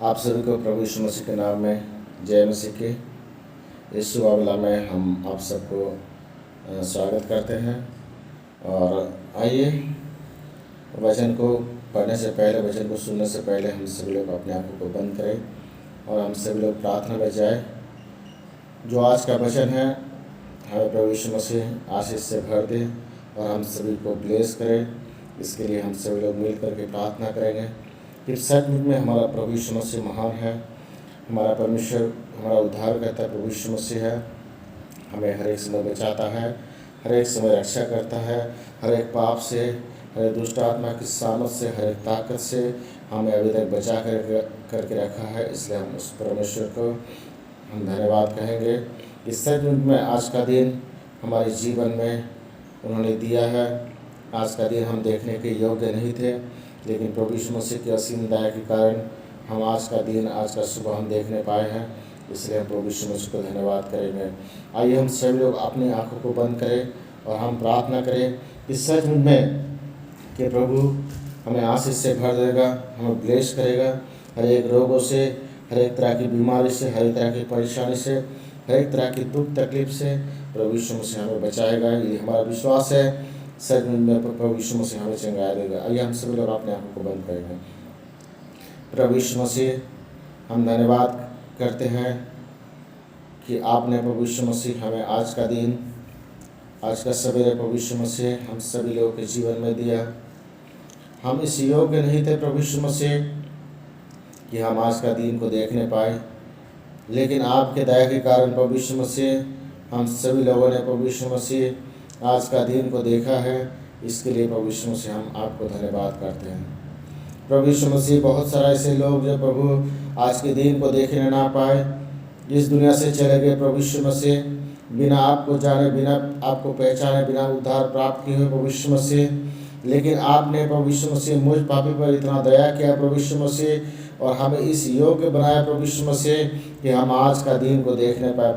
आप सभी को प्रभु यीशु मसीह के नाम में जय मसीह की इस शुभवेला में हम आप सबको स्वागत करते हैं। और आइए वचन को पढ़ने से पहले, वचन को सुनने से पहले हम सभी लोग अपने आंखों को बंद करें और हम सभी लोग प्रार्थना में जाए। जो आज का वचन है हमें प्रभु यीशु मसीह आशीष से भर दे और हम सभी को ब्लेस करे। इसके लिए हम सभी लोग मिल करके प्रार्थना करेंगे कि सचमुच में हमारा प्रभु यीशु मसीह महान है, हमारा परमेश्वर हमारा उद्धार करता प्रभु यीशु मसीह है। हमें हर एक समय बचाता है, हर एक समय रक्षा करता है, हर एक पाप से, हर एक दुष्ट आत्मा की सामत से, हर एक ताकत से हमें अभी तक बचा करके रखा है। इसलिए हम उस परमेश्वर को हम धन्यवाद कहेंगे कि सचमुच में आज का दिन हमारे जीवन में उन्होंने दिया है। आज का दिन हम देखने के योग्य नहीं थे, लेकिन प्रभु यीशु मसीह की असीम दया के कारण हम आज का दिन, आज का सुबह हम देखने पाए हैं। इसलिए हम प्रभु यीशु मसीह को धन्यवाद करेंगे। आइए हम सभी लोग अपनी आंखों को बंद करें और हम प्रार्थना करें कि सचमुच में कि प्रभु हमें आशीष से भर देगा, हमें ब्लेस करेगा। हर एक रोगों से, हर एक तरह की बीमारी से, हर एक तरह की परेशानी से, हर एक तरह की दुख तकलीफ से प्रभु यीशु मसीह हमें बचाएगा। ये हमारा विश्वास है। सचमुच में प्रभु यीशु मसीह हमें चंगाया देगा। आइए हम सभी लोग अपने आंखों को बंद करेंगे। प्रभु यीशु मसीह, हम धन्यवाद करते हैं कि आपने प्रभु यीशु मसीह हमें आज का दिन, आज का सवेरे प्रभु यीशु मसीह हम सभी लोगों के जीवन में दिया। हम इस योग्य नहीं थे प्रभु यीशु मसीह कि हम आज का दिन को देखने पाए, लेकिन आपके दया के कारण प्रभु यीशु मसीह हम सभी लोगों ने प्रभु यीशु मसीह आज का दिन को देखा है। इसके लिए प्रभु यीशु मसीह हम आपको धन्यवाद करते हैं। प्रभु यीशु मसीह, बहुत सारे ऐसे लोग जो प्रभु आज के दिन को देखने ना पाए, इस दुनिया से चले गए प्रभु यीशु मसीह, बिना आपको जाने, बिना आपको पहचाने, बिना उद्धार प्राप्त किए हुए प्रभु यीशु मसीह। लेकिन आपने प्रभु यीशु मसीह मुझ पापी पर इतना दया किया प्रभु यीशु मसीह, और हमें इस योग्य बनाया प्रभु यीशु मसीह कि हम आज का दिन को देखने पाए।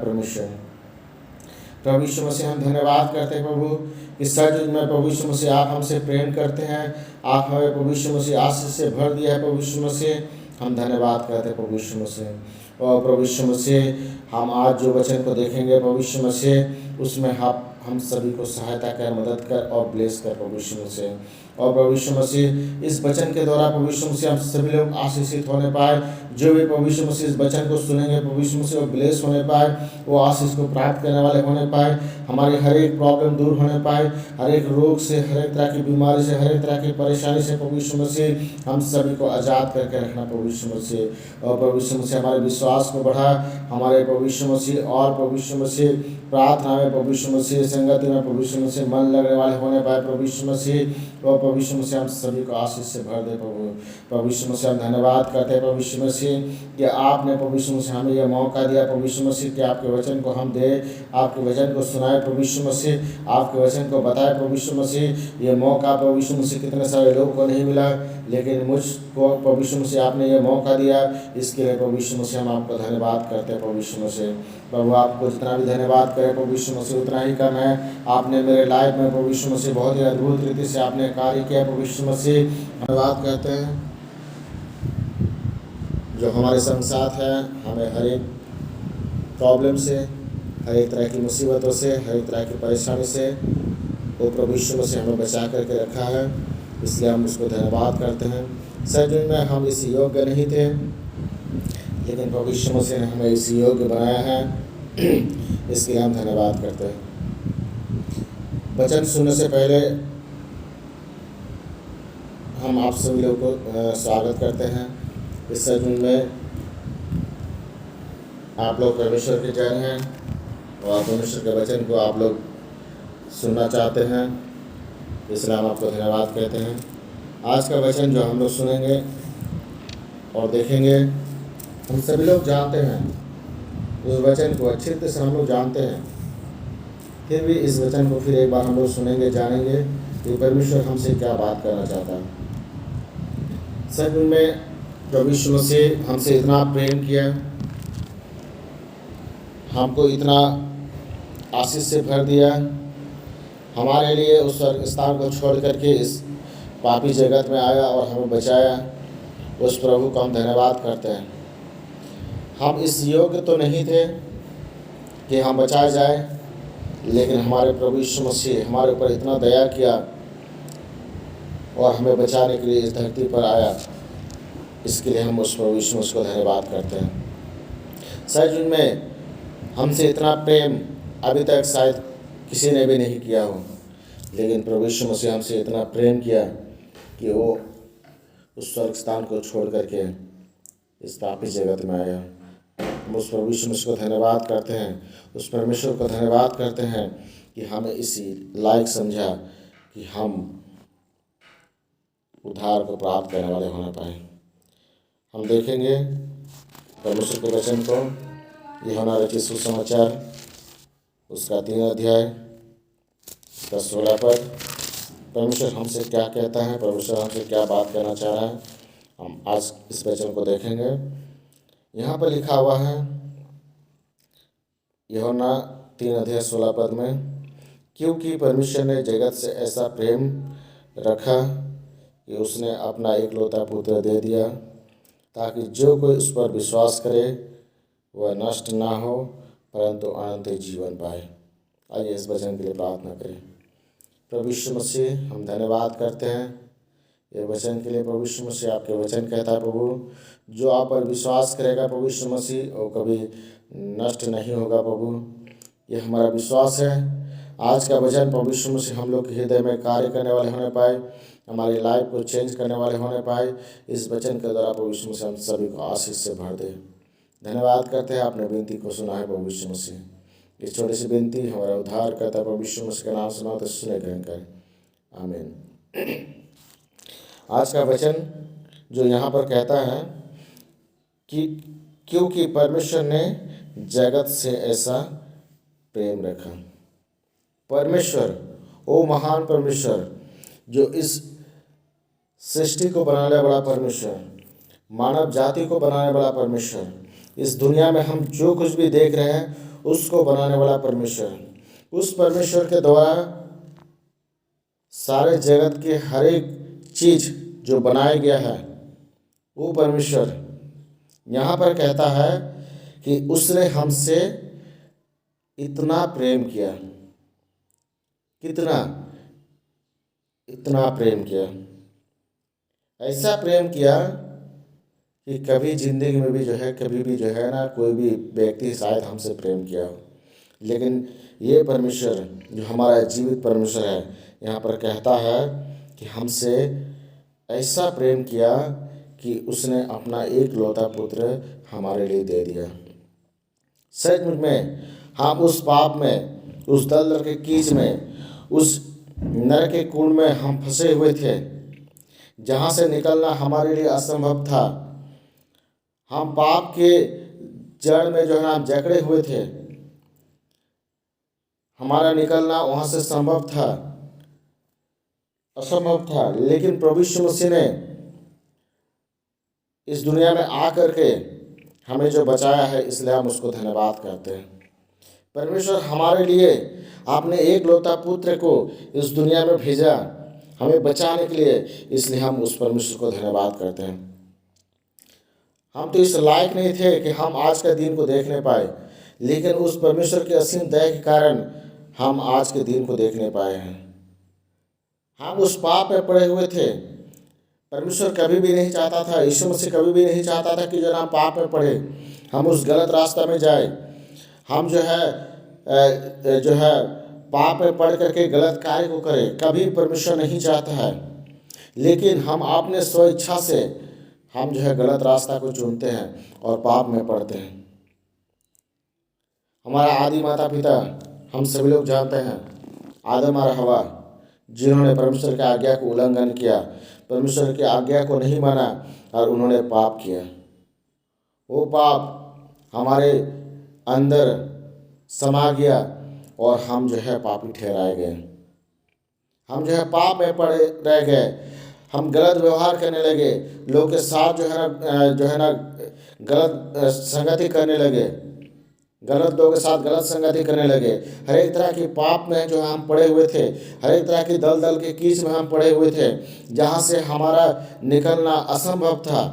प्रभु यीशु मसीह, हम धन्यवाद करते हैं प्रभु कि सच में प्रभु यीशु मसीह आप हमसे प्रेम करते हैं। आप हमें प्रभु यीशु मसीह आशीष से भर दिया है। प्रभु यीशु मसीह, हम धन्यवाद करते हैं प्रभु यीशु मसीह। और प्रभु यीशु मसीह, हम आज जो वचन को देखेंगे प्रभु यीशु मसीह, उसमें हम सभी को सहायता कर, मदद कर और ब्लेस कर प्रभु यीशु मसीह। और प्रभु यीशु मसीह, इस वचन के द्वारा प्रभु यीशु मसीह हम सभी लोग आशीषित होने पाए। जो भी प्रभु यीशु मसीह इस वचन को सुनेंगे प्रभु यीशु मसीह वो ब्लेस होने पाए, वो आशीष को प्राप्त करने वाले होने पाए, हमारी हर एक प्रॉब्लम दूर होने पाए, हर एक रोग से, हर एक तरह की बीमारी से, हर एक तरह की परेशानी से प्रभु यीशु मसीह हम सभी को आज़ाद करके रखना प्रभु यीशु मसीह। और प्रभु यीशु मसीह हमारे विश्वास को बढ़ा, हमारे प्रभु यीशु मसीह और प्रभु यीशु मसीह प्रार्थना में प्रभु यीशु मसीह, संगति में प्रभु यीशु मसीह मन लगने वाले होने पाए प्रभु यीशु मसीह। और प्रभु यीशु मसीह हम सभी को आशीष से भर दे प्रभु यीशु मसीह। हम धन्यवाद करते हैं प्रभु यीशु मसीह कि आपने प्रभु यीशु मसीह हमें यह मौका दिया प्रभु यीशु मसीह कि आपके वचन को हम दे, आपके वचन को सुनाए प्रभु यीशु मसीह, आपके वचन को बताए प्रभु यीशु मसीह। ये मौका प्रभु यीशु मसीह कितने सारे लोगों को नहीं मिला, लेकिन मुझको प्रभु यीशु मसीह आपने ये मौका दिया। इसके लिए प्रभु यीशु मसीह हम आपको धन्यवाद करते हैं प्रभु यीशु मसीह। प्रभु आपको जितना भी धन्यवाद करें प्रभु यीशु मसीह उतना ही कम है। आपने मेरे लाइफ में प्रभु यीशु मसीह बहुत ही अद्भुत रीति से आपने कार्य किया प्रभु यीशु मसीह। धन्यवाद कहते हैं। जो हमारे संग साथ है, हमें हर एक प्रॉब्लम से, हर एक तरह की मुसीबतों से, हर एक तरह की परेशानी से वो प्रभु यीशु मसीह हमें बचा करके रखा है। इसलिए हम उसको धन्यवाद करते हैं। सच में हम इस योग्य नहीं थे, लेकिन प्रभु यीशु मसीह ने हमें इस योग्य बनाया है। इसके लिए हम धन्यवाद करते हैं। वचन सुनने से पहले हम आप सभी लोगों को स्वागत करते हैं। इस सजन में आप लोग परमेश्वर के जन हैं और परमेश्वर के वचन को आप लोग सुनना चाहते हैं, इसलिए हम आपको धन्यवाद कहते हैं। आज का वचन जो हम लोग सुनेंगे और देखेंगे, हम सभी लोग जानते हैं उस वचन को अच्छी तरह से हम लोग जानते हैं। फिर भी इस वचन को फिर एक बार हम लोग सुनेंगे, जानेंगे कि परमेश्वर हमसे क्या बात करना चाहता है। सच में प्रभु यीशु मसीह हमसे इतना प्रेम किया, हमको इतना आशीष से भर दिया, हमारे लिए उस स्वर्ग स्थान को छोड़ करके इस पापी जगत में आया और हमें बचाया। उस प्रभु को हम धन्यवाद करते हैं। हम इस योग्य तो नहीं थे कि हम बचाए जाए, लेकिन हमारे प्रभु यीशु मसीह हमारे ऊपर इतना दया किया और हमें बचाने के लिए इस धरती पर आया। इसके लिए हम उस प्रभु यीशु मसीह को धन्यवाद करते हैं। शायद उनमें हमसे इतना प्रेम अभी तक शायद किसी ने भी नहीं किया हो, लेकिन प्रभु यीशु मसीह हमसे इतना प्रेम किया कि वो उस स्वर्ग स्थान को छोड़ करके इस पापी जगत में आया। हम उस प्रभु यीशु मसीह को धन्यवाद करते हैं, उस परमेश्वर को धन्यवाद करते हैं कि हमें इसी लायक समझा कि हम उद्धार को प्राप्त करने वाले होना पाए। हम देखेंगे परमेश्वर के वचन को, यूहन्ना रचित सुसमाचार उसका 3 अध्याय उसका 16 पद। परमेश्वर हमसे क्या कहता है, परमेश्वर हमसे क्या बात करना चाह रहा है, हम आज इस वचन को देखेंगे। यहाँ पर लिखा हुआ है यूहन्ना 3 अध्याय 16 पद में, क्योंकि परमेश्वर ने जगत से ऐसा प्रेम रखा कि उसने अपना एकलौता पुत्र दे दिया, ताकि जो कोई उस पर विश्वास करे वह नष्ट ना हो परंतु अनंत जीवन पाए। आइए इस वचन के लिए प्रार्थना करें। प्रभु यीशु मसीह, हम धन्यवाद करते हैं ये वचन के लिए। प्रभु यीशु मसीह, आपके वचन कहता है प्रभु, जो आप पर विश्वास करेगा प्रभु यीशु मसीह वो कभी नष्ट नहीं होगा। प्रभु, ये हमारा विश्वास है। आज का वचन प्रभु यीशु मसीह हम लोग के हृदय में कार्य करने वाले होने पाए, हमारी लाइफ को चेंज करने वाले होने पाए। इस वचन के द्वारा प्रभु यीशु मसीह हम सभी को आशीष से भर दे। धन्यवाद करते हैं, आपने विनती को सुना है प्रभु यीशु मसीह। इस छोटी सी विनती हमारा उद्धार करता है प्रभु यीशु मसीह का नाम सुनाओ तो सुने ग्रहण करें, आमीन। आज का वचन जो यहाँ पर कहता है कि क्योंकि परमेश्वर ने जगत से ऐसा प्रेम रखा। परमेश्वर, ओ महान परमेश्वर, जो इस सृष्टि को बनाने वाला परमेश्वर, मानव जाति को बनाने वाला परमेश्वर, इस दुनिया में हम जो कुछ भी देख रहे हैं उसको बनाने वाला परमेश्वर, उस परमेश्वर के द्वारा सारे जगत के हर एक चीज़ जो बनाया गया है वो परमेश्वर यहाँ पर कहता है कि उसने हमसे इतना प्रेम किया। कितना? इतना प्रेम किया, ऐसा प्रेम किया कि कभी ज़िंदगी में भी जो है, कभी भी जो है ना, कोई भी व्यक्ति शायद हमसे प्रेम किया हो, लेकिन ये परमेश्वर जो हमारा जीवित परमेश्वर है यहाँ पर कहता है कि हमसे ऐसा प्रेम किया कि उसने अपना एकलौता पुत्र हमारे लिए दे दिया। सचमुच में हम उस पाप में, उस दलदल के कीच में, उस नरक के कुंड में हम फंसे हुए थे, जहाँ से निकलना हमारे लिए असंभव था। हम पाप के जड़ में जो है ना जकड़े हुए थे, हमारा निकलना वहाँ से संभव था, असंभव था। लेकिन प्रभु यीशु मसीह ने इस दुनिया में आकर के हमें जो बचाया है, इसलिए हम उसको धन्यवाद करते हैं। परमेश्वर हमारे लिए आपने एकलौता पुत्र को इस दुनिया में भेजा हमें बचाने के लिए, इसलिए हम उस परमेश्वर को धन्यवाद करते हैं। हम तो इस लायक नहीं थे कि हम आज के दिन को देखने पाए, लेकिन उस परमेश्वर के असीम दया के कारण हम आज के दिन को देखने पाए हैं। हम उस पाप में पड़े हुए थे। परमेश्वर कभी भी नहीं चाहता था, यीशु मसीह कभी भी नहीं चाहता था कि जो हम पाप में पड़े, हम उस गलत रास्ता में जाए, हम जो है पाप में पड़ करके गलत कार्य को करें। कभी परमेश्वर नहीं चाहता है, लेकिन हम अपने स्व इच्छा से हम जो है गलत रास्ता को चुनते हैं और पाप में पड़ते हैं। हमारा आदि माता पिता हम सभी लोग जानते हैं, आदम और हवा, जिन्होंने परमेश्वर की आज्ञा को उल्लंघन किया, परमेश्वर की आज्ञा को नहीं माना और उन्होंने पाप किया। वो पाप हमारे अंदर समा गया और हम जो है पापी ठहराए गए। हम जो है पाप में पड़े रह गए, हम गलत व्यवहार करने लगे, लोग के साथ जो है ना गलत संगति करने लगे, गलत लोगों के साथ गलत संगति करने लगे। हर एक तरह की पाप में जो हम पड़े हुए थे, हर एक तरह की दलदल के कीच में हम पड़े हुए थे, जहाँ से हमारा निकलना असंभव था।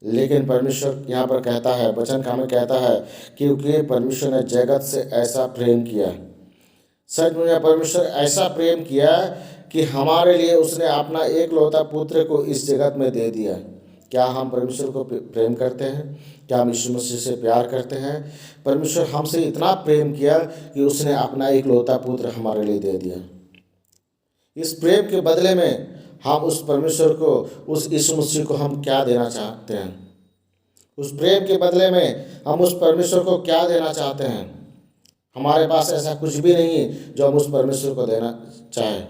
लेकिन परमेश्वर यहाँ पर कहता है, वचन का हमें कहता है, क्योंकि परमेश्वर ने जगत से ऐसा प्रेम किया। सच में परमेश्वर ऐसा प्रेम किया कि हमारे लिए उसने अपना एकलौता पुत्र को इस जगत में दे दिया। क्या हम परमेश्वर को प्रेम करते हैं? क्या हम यीशु मसीह से प्यार करते हैं? परमेश्वर हमसे इतना प्रेम किया कि उसने अपना एकलौता पुत्र हमारे लिए दे दिया। इस प्रेम के बदले में हम उस परमेश्वर को, उस यीशु मसीह को हम क्या देना चाहते हैं? उस प्रेम के बदले में हम उस परमेश्वर को क्या देना चाहते हैं? हमारे पास ऐसा कुछ भी नहीं है जो हम उस परमेश्वर को देना चाहें,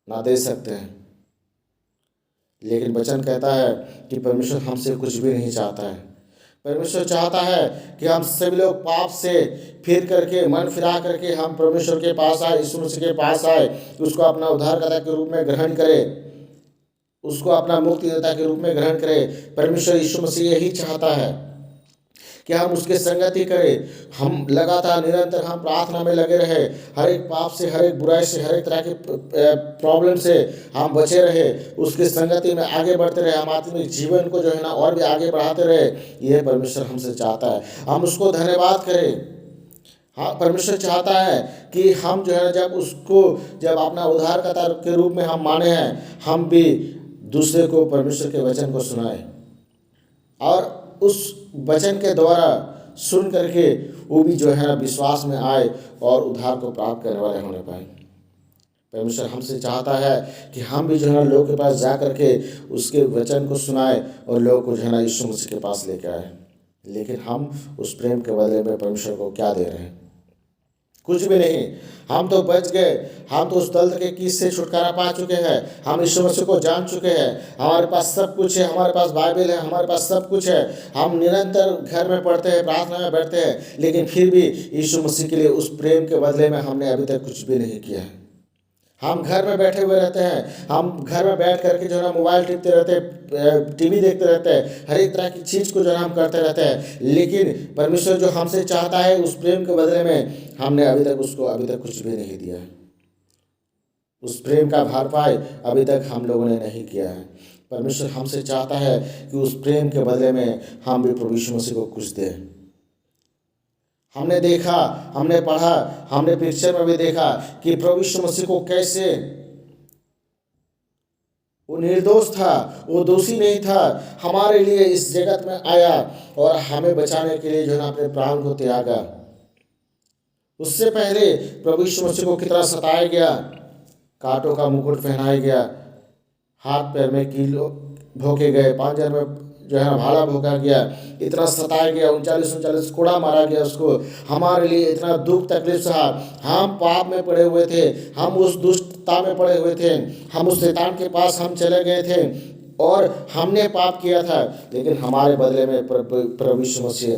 ना दे सकते हैं। लेकिन वचन कहता है कि परमेश्वर हमसे कुछ भी नहीं चाहता है। परमेश्वर चाहता है कि हम सभी लोग पाप से फिर करके, मन फिरा करके हम परमेश्वर के पास आए, यीशु मसीह के पास आए, उसको अपना उद्धारकर्ता के रूप में ग्रहण करें, उसको अपना मुक्तिदाता के रूप में ग्रहण करें। परमेश्वर यीशु मसीह यही चाहता है कि हम उसके संगति करें। हम लगातार निरंतर हम प्रार्थना में लगे रहे, हर एक पाप से, हर एक बुराई से, हर एक तरह के प्रॉब्लम से हम बचे रहे, उसकी संगति में आगे बढ़ते रहे, हम आत्मिक जीवन को जो है ना और भी आगे बढ़ाते रहे। यह परमेश्वर हमसे चाहता है, हम उसको धन्यवाद करें। हाँ, परमेश्वर चाहता है कि हम जो है जब अपना उद्धारकर्ता के रूप में हम माने हैं, हम भी दूसरे को परमेश्वर के वचन को सुनाएं और उस वचन के द्वारा सुन करके वो भी जो है ना विश्वास में आए और उद्धार को प्राप्त करने वाले होने पाए। परमेश्वर हमसे चाहता है कि हम भी जो है ना लोगों के पास जा करके उसके वचन को सुनाए और लोगों को जो है ना यीशु मसीह के पास लेकर आए। लेकिन हम उस प्रेम के बदले में परमेश्वर को क्या दे रहे हैं? कुछ भी नहीं। हम तो बच गए, हम तो उस दर्द के कीस से छुटकारा पा चुके हैं, हम यीशु मसीह को जान चुके हैं, हमारे पास सब कुछ है, हमारे पास बाइबल है, हमारे पास सब कुछ है, हम निरंतर घर में पढ़ते हैं, प्रार्थना में बैठते हैं, लेकिन फिर भी यीशु मसीह के लिए उस प्रेम के बदले में हमने अभी तक कुछ भी नहीं किया है। हम घर में बैठे हुए रहते हैं, हम घर में बैठ करके जो है ना मोबाइल टिपते रहते हैं, टीवी देखते रहते हैं, हर एक तरह की चीज़ को जो है हम करते रहते हैं। लेकिन परमेश्वर जो हमसे चाहता है उस प्रेम के बदले में हमने अभी तक कुछ भी नहीं दिया है। उस प्रेम का भरपाई अभी तक हम लोगों ने नहीं किया है। परमेश्वर हमसे चाहता है कि उस प्रेम के बदले में हम भी प्रभु यीशु मसीह को कुछ दें। हमने देखा, हमने पढ़ा, हमने पिक्चर में भी देखा कि प्रभु यीशु मसीह को कैसे, वो निर्दोष था, वो दोषी नहीं था, हमारे लिए इस जगत में आया और हमें बचाने के लिए जो है अपने प्राण को त्यागा। उससे पहले प्रभु यीशु मसीह को कितना सताया गया, कांटों का मुकुट पहनाया गया, हाथ पैर में कील भोंके गए, पांजर में जो है भाला भोंका गया, इतना सताया गया, 39 कोड़ा मारा गया उसको, हमारे लिए इतना दुख तकलीफ सहा। हम पाप में पड़े हुए थे, हम उस दुष्टता में पड़े हुए थे, हम उस शैतान के पास हम चले गए थे और हमने पाप किया था, लेकिन हमारे बदले में प्रभु यीशु मसीह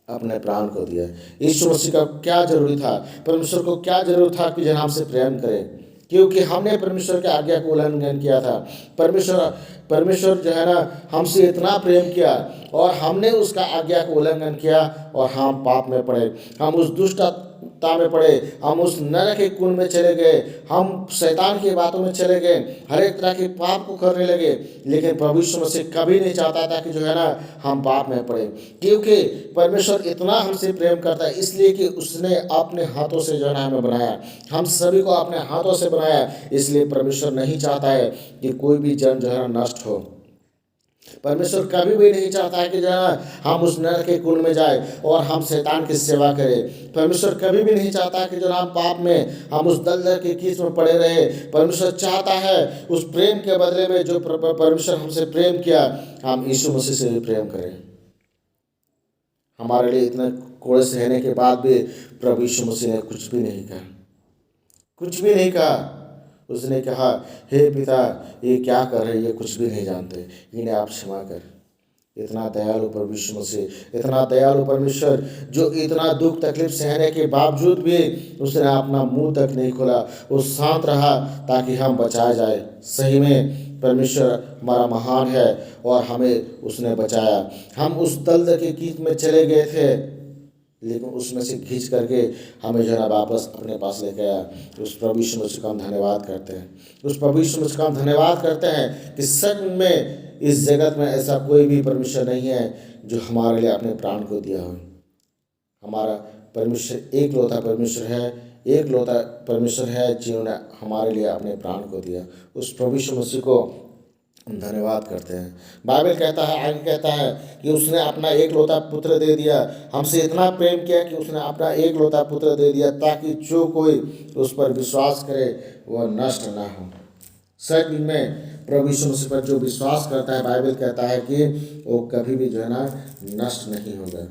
अपने प्राण को दिया। यीशु मसीह का क्या जरूरी था, परमेश्वर को क्या जरूरत था कि जन हमसे प्रेम करें? क्योंकि हमने परमेश्वर के आज्ञा को उल्लंघन किया था। परमेश्वर जो है ना हमसे इतना प्रेम किया और हमने उसका आज्ञा को उल्लंघन किया और हम पाप में पड़े, हम उस दुष्टता में पड़े, हम उस नरक के कुंड में चले गए, हम शैतान की बातों में चले गए, हर एक तरह के पाप को करने लगे। लेकिन प्रभु यीशु मसीह कभी नहीं चाहता था कि जो है ना हम पाप में पड़े, क्योंकि परमेश्वर इतना हमसे प्रेम करता है, इसलिए कि उसने अपने हाथों से जो है ना हमें बनाया, हम सभी को अपने हाथों से बनाया। इसलिए परमेश्वर नहीं चाहता है कि कोई भी जन जो है नष्ट हो। परमेश्वर कभी भी नहीं चाहता है कि जो है हम उस नरक के कुंड में जाए और हम शैतान की सेवा करें। परमेश्वर कभी भी नहीं चाहता कि जो हम पाप में, हम उस दलदल के कीच में पड़े रहे। परमेश्वर चाहता है उस प्रेम के बदले में जो परमेश्वर हमसे प्रेम किया, हम यीशु मसीह से भी प्रेम करें। हमारे लिए इतना कोड़े सहने के बाद भी प्रभु यीशु मसीह ने कुछ भी नहीं कहा, कुछ भी नहीं कहा। उसने कहा, हे पिता, ये क्या कर रहे, ये कुछ भी नहीं जानते, इन्हें आप क्षमा कर। इतना दयालु प्रभु यीशु मसीह, इतना दयालु परमेश्वर, जो इतना दुख तकलीफ सहने के बावजूद भी उसने अपना मुंह तक नहीं खोला, वो शांत रहा ताकि हम बचाए जाए। सही में परमेश्वर हमारा महान है और हमें उसने बचाया। हम उस दलदल के कीच में चले गए थे, लेकिन उसमें से खींच करके हमें जो है ना वापस अपने पास लेके आया। उस प्रभु यीशु मसीह का हम धन्यवाद करते हैं, उस प्रभु यीशु मसीह का हम धन्यवाद करते हैं कि सच में इस जगत में ऐसा कोई भी परमेश्वर नहीं है जो हमारे लिए अपने प्राण को दिया हो। हमारा परमेश्वर एक लौता परमेश्वर है, एक लौता परमेश्वर है जिन्होंने हमारे लिए अपने प्राण को दिया। उस प्रभु यीशु मसीह को हम धन्यवाद करते हैं। बाइबल कहता है, आगे कहता है कि उसने अपना एक लौता पुत्र दे दिया। हमसे इतना प्रेम किया कि उसने अपना एक लौता पुत्र दे दिया, ताकि जो कोई उस पर विश्वास करे वह नष्ट ना हो। सच में प्रभु यीशु मसीह पर जो विश्वास करता है, बाइबल कहता है कि वो कभी भी जो है ना नष्ट नहीं होगा।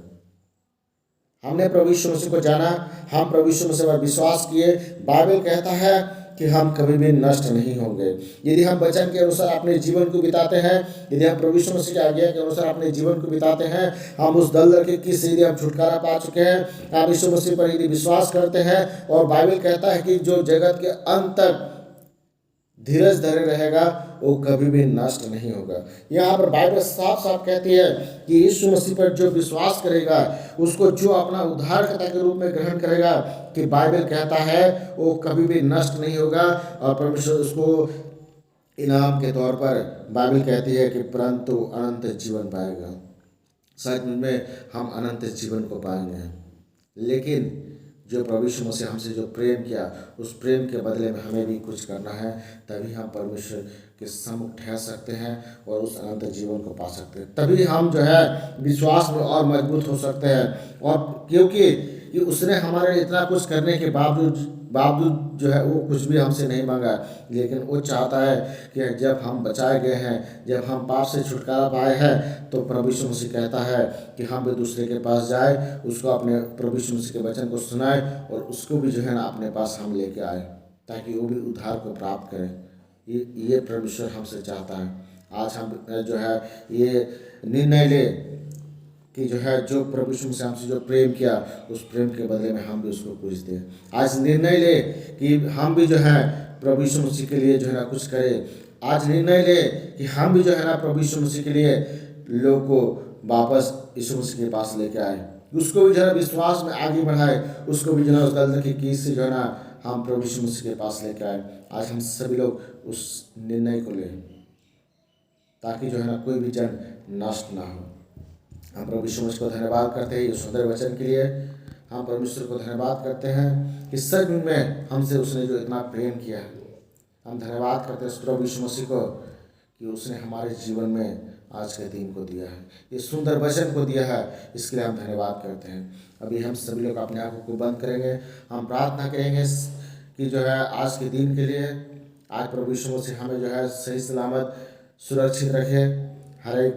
हमने प्रभु यीशु मसीह को जाना, हम प्रभु यीशु मसीह पर विश्वास किए। बाइबल कहता है कि हम कभी भी नष्ट नहीं होंगे यदि हम वचन के अनुसार अपने जीवन को बिताते हैं, यदि हम प्रभु यीशु मसीह की आज्ञा के अनुसार अपने जीवन को बिताते हैं। हम उस दलदल के किस यदि हम छुटकारा पा चुके हैं, आप यीशु मसीह पर यदि विश्वास करते हैं, और बाइबल कहता है कि जो जगत के अंत तक धीरज धरे रहेगा वो कभी भी नष्ट नहीं होगा। यहाँ पर बाइबल साफ साफ कहती है कि यीशु मसीह पर जो विश्वास करेगा, उसको जो अपना उद्धारकर्ता के रूप में ग्रहण करेगा, कि बाइबल कहता है वो कभी भी नष्ट नहीं होगा, और परमेश्वर उसको इनाम के तौर पर बाइबल कहती है कि परंतु अनंत जीवन पाएगा। सच में हम अनंत जीवन को पाएंगे, लेकिन जो प्रभु यीशु मसीह हमसे जो प्रेम किया, उस प्रेम के बदले में हमें भी कुछ करना है, तभी हम परमेश्वर के सम्मुख ठहर सकते हैं और उस अनंत जीवन को पा सकते हैं। तभी हम जो है विश्वास में और मजबूत हो सकते हैं। और क्योंकि कि उसने हमारे इतना कुछ करने के बावजूद जो है वो कुछ भी हमसे नहीं मांगा, लेकिन वो चाहता है कि जब हम बचाए गए हैं, जब हम पाप से छुटकारा पाए हैं, तो प्रभु यीशु मसीह कहता है कि हम भी दूसरे के पास जाए, उसको अपने प्रभु यीशु मसीह के वचन को सुनाए, और उसको भी जो है ना अपने पास हम लेके आए, ताकि वो भी उद्धार को प्राप्त करें। ये परमेश्वर हमसे चाहता है। आज हम जो है ये निर्णय ले कि जो है जो प्रभु यीशु मसीह हमसे जो प्रेम किया, उस प्रेम के बदले में हम भी उसको कुछ दें। आज निर्णय ले कि हम भी जो है प्रभु यीशु मसीह के लिए जो है ना कुछ करें। आज निर्णय ले कि हम भी जो है ना प्रभु यीशु मसीह के लिए लोग को वापस यीशु मसीह के पास लेके आए, उसको भी जो है विश्वास में आगे बढ़ाए, उसको भी जो है उस दलदल की कीच से जो है ना हम प्रभु यीशु मसीह के पास लेके आए। आज हम सभी लोग उस निर्णय को लें, ताकि जो है ना कोई भी जन नष्ट ना हो। हम प्रभु यीशु मसीह को धन्यवाद करते हैं ये सुंदर वचन के लिए। हम परमेश्वर को धन्यवाद करते हैं कि सच में हमसे उसने जो इतना प्रेम किया है। हम धन्यवाद करते हैं उस प्रभु यीशु मसीह को कि उसने हमारे जीवन में आज के दिन को दिया है, ये सुंदर वचन को दिया है, इसके लिए हम धन्यवाद करते हैं। अभी हम सभी लोग अपने आंखों को बंद करेंगे, हम प्रार्थना करेंगे कि जो है आज के दिन के लिए आज प्रभु यीशु मसीह हमें जो है सही सलामत सुरक्षित रखे, हर एक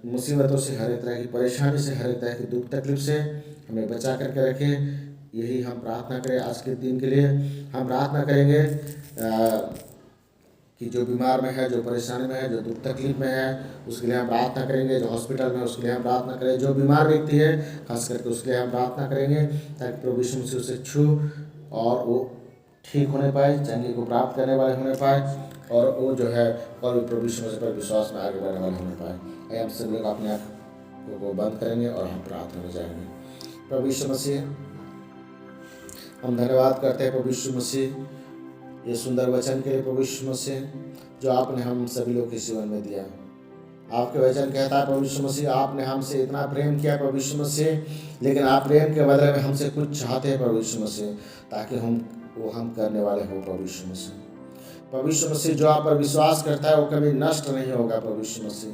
मुसीबतों से, हर एक तरह की परेशानी से, हर एक तरह की दुख तकलीफ से हमें बचा करके रखे। यही हम प्रार्थना करें आज के दिन के लिए। हम प्रार्थना करेंगे कि जो बीमार में है, जो परेशानी में है, जो दुख तकलीफ में है, उसके लिए हम प्रार्थना करेंगे। जो हॉस्पिटल में है उसके लिए हम प्रार्थना करें। जो बीमार व्यक्ति है खास करके उसके लिए हम प्रार्थना करेंगे, ताकि प्रभु यीशु मसीह उसे छू और वो ठीक होने पाए, चंगी को प्राप्त करने वाले होने पाए, और वो जो है और भी प्रभु यीशु मसीह पर विश्वास में आगे बढ़ने वाले होने पाए। हम सब लोग अपने आँखों को बंद करेंगे और हम प्रार्थना में जाएंगे। प्रभु यीशु मसीह, हम धन्यवाद करते हैं प्रभु यीशु मसीह ये सुंदर वचन के लिए। प्रभु यीशु मसीह जो आपने हम सभी लोग के जीवन में दिया, आपके वचन कहता है प्रभु यीशु मसीह आपने हमसे इतना प्रेम किया प्रभु यीशु मसीह, लेकिन आप प्रेम के बदले में हमसे कुछ चाहते हैं प्रभु यीशु मसीह, ताकि हम करने वाले हो प्रभु यीशु मसीह। प्रभु यीशु मसीह जो आप पर विश्वास करता है वो कभी नष्ट नहीं होगा प्रभु यीशु मसीह।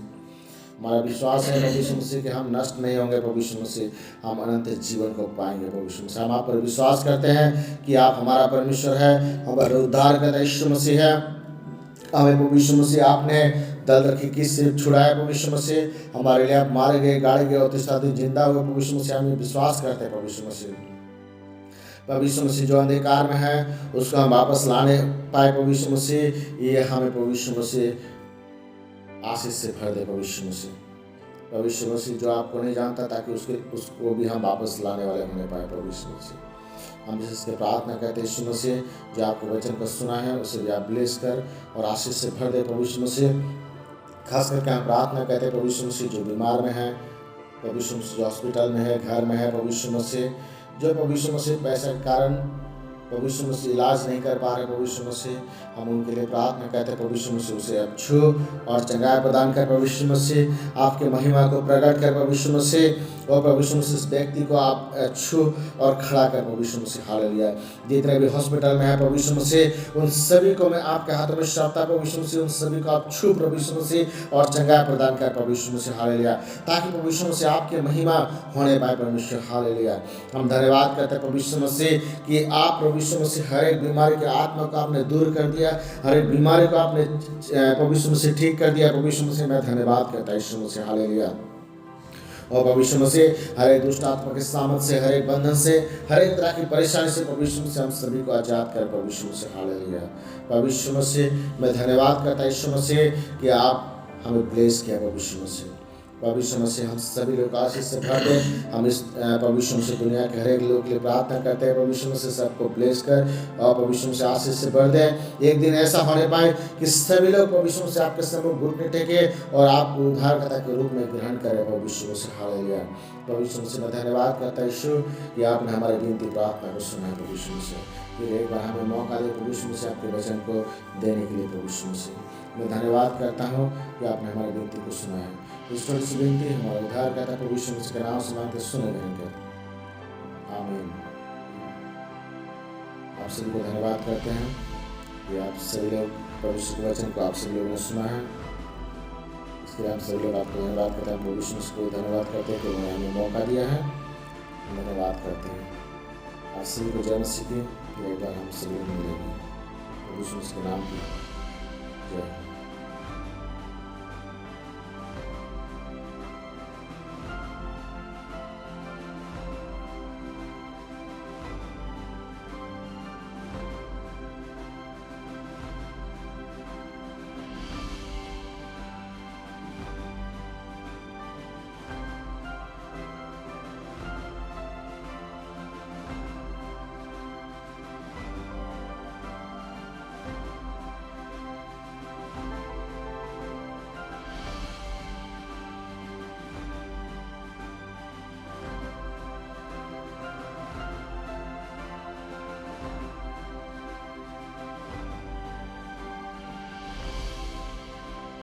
हमारा विश्वास है प्रभु यीशु मसीह कि हम नष्ट नहीं होंगे प्रभु यीशु मसीह, हम अनंत जीवन को पाएंगे प्रभु यीशु मसीह। हम आप पर विश्वास करते हैं कि आप हमारा परमेश्वर है, हमारा उद्धारकर्ता यीशु मसीह है। हमें प्रभु यीशु मसीह आपने दलदल की कीच से छुड़ाया प्रभु यीशु मसीह, हमारे लिए आप मारे गए, गाड़े गए और तीसरा दिन जिंदा हुए प्रभु यीशु मसीह। हमें विश्वास करते हैं प्रभु यीशु मसीह। प्रभु यीशु मसीह जो अंधकार में है उसको हम वापस लाने पाए प्रभु यीशु मसीह, ये हमें प्रभु यीशु मसीह आशीष से भर दे प्रभु यीशु मसीह। प्रभु यीशु मसीह जो आपको नहीं जानता, ताकि उसको भी हम वापस लाने वाले होने पाए प्रभु यीशु मसीह। हम इसके प्रार्थना करते हैं यीशु मसीह, जो आपके वचन को सुना है उसे भी आप ब्लेस कर और आशीष से भर दे प्रभु यीशु मसीह। खास करके हम प्रार्थना करते हैं प्रभु यीशु मसीह जो बीमार में है, प्रभु यीशु मसीह जो हॉस्पिटल में है, घर में है प्रभु यीशु मसीह, जो प्रभु यीशु मसीह पैसे के कारण प्रभु यीशु मसीह इलाज नहीं कर पा रहे, प्रभु यीशु मसीह हम उनके लिए प्रार्थना करते हैं, प्रभु यीशु मसीह उसे अब छू और चंगाई प्रदान कर, प्रभु यीशु मसीह आपके महिमा को प्रकट कर, प्रभु यीशु मसीह और प्रभु यीशु मसीह इस व्यक्ति को आप छू और खड़ा कर, प्रभु यीशु मसीह हालेलुया। जितने भी हॉस्पिटल में है प्रभु यीशु मसीह उन सभी को मैं आपके हाथों में सौंपता, प्रभु यीशु मसीह उन सभी को आप छू प्रभु यीशु मसीह और चंगाई प्रदान कर, प्रभु यीशु मसीह हालेलुया, ताकि प्रभु यीशु मसीह आपकी महिमा होने पाए परमेश्वर हालेलुया। हम धन्यवाद करते हैं प्रभु यीशु मसीह कि आप प्रभु यीशु मसीह हर एक बीमारी के आत्मा को आपने दूर कर दिया, हर एक बीमारी को आपने प्रभु यीशु मसीह ठीक कर दिया। प्रभु यीशु मसीह मैं धन्यवाद करता यीशु मसीह हालेलुया। और प्रभु यीशु मसीह हर एक दुष्ट आत्मा के सामर्थ से, हर एक बंधन से, हर एक तरह की परेशानी से प्रभु यीशु मसीह हम सभी को आजाद कर, प्रभु यीशु मसीह हालेलुया। प्रभु यीशु मसीह मैं धन्यवाद करता यीशु मसीह कि आप हमें ब्लेस किया प्रभु यीशु मसीह। प्रभु यीशु मसीह हम सभी लोग आशीष से भर दे। हम इस प्रभु यीशु मसीह दुनिया के हर एक लोग के लिए प्रार्थना करते हैं, प्रभु यीशु मसीह सबको ब्लेस कर और प्रभु यीशु मसीह आशीष से भर दे। एक दिन ऐसा होने पाए कि सभी लोग प्रभु यीशु मसीह आपके सामने घुटने टेके और आपको उद्धारकर्ता के रूप में ग्रहण करें, प्रभु यीशु मसीह हालेलुया। प्रभु यीशु मसीह मैं धन्यवाद करता यीशु कि आपने हमारी विनती प्रार्थना को सुना है प्रभु यीशु मसीह। फिर एक बार हमें मौका दे प्रभु यीशु मसीह आपके वचन को देने के लिए प्रभु यीशु मसीह मैं धन्यवाद करता हूँ कि आपने हमारी विनती को सुना है। इस छोटी सी विनती हमारा उद्धारकर्ता प्रभु यीशु मसीह के नाम से मांगते सुने रहेंगे, आमीन। आप सभी को धन्यवाद करते हैं कि आप सभी लोग प्रभु यीशु के वचन को आप सभी लोगों ने सुना है। इसके लिए हम सभी लोग आपको धन्यवाद करते हैं, प्रभु यीशु मसीह को धन्यवाद करते हैं कि उन्होंने हमें मौका दिया है, धन्यवाद करते हैं। आप सभी को जय मसीह की एक बार हम सभी लोग मिलेंगे प्रभु यीशु मसीह के नाम की जय।